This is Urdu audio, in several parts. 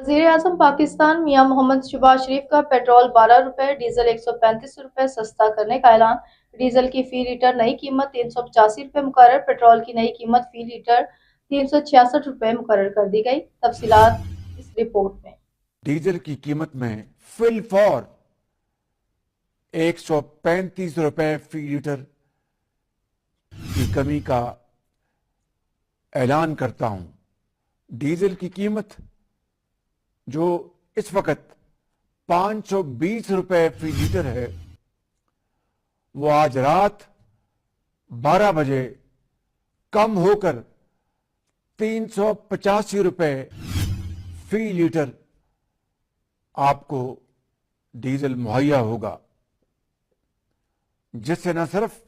وزیر اعظم پاکستان میاں محمد شہباز شریف کا پیٹرول 12 روپے، ڈیزل 135 روپے سستا کرنے کا اعلان۔ ڈیزل کی فی لیٹر نئی قیمت 385 روپے مقرر، پیٹرول کی نئی قیمت فی لیٹر 366 روپے مقرر کر دی گئی۔ تفصیلات اس رپورٹ میں۔ ڈیزل کی قیمت میں فی الفور 135 روپے فی لیٹر کی کمی کا اعلان کرتا ہوں۔ ڈیزل کی قیمت جو اس وقت 520 روپے فی لیٹر ہے، وہ آج رات 12 بجے کم ہو کر 385 روپے فی لیٹر آپ کو ڈیزل مہیا ہوگا، جس سے نہ صرف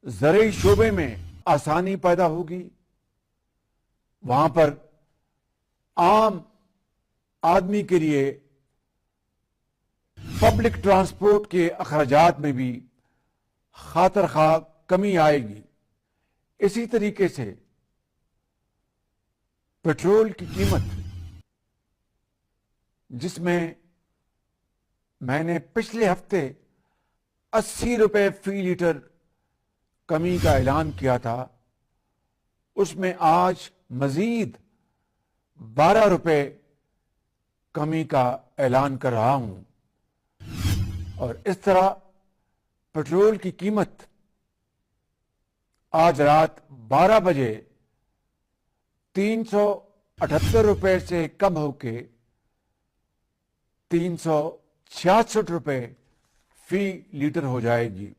زرعی شعبے میں آسانی پیدا ہوگی، وہاں پر عام آدمی کے لیے پبلک ٹرانسپورٹ کے اخراجات میں بھی خاطر خواہ کمی آئے گی۔ اسی طریقے سے پیٹرول کی قیمت، جس میں نے پچھلے ہفتے 80 روپے فی لیٹر کمی کا اعلان کیا تھا، اس میں آج مزید 12 روپے کمی کا اعلان کر رہا ہوں، اور اس طرح پیٹرول کی قیمت آج رات 12 بجے 378 روپے سے کم ہو کے 366 روپے فی لیٹر ہو جائے گی۔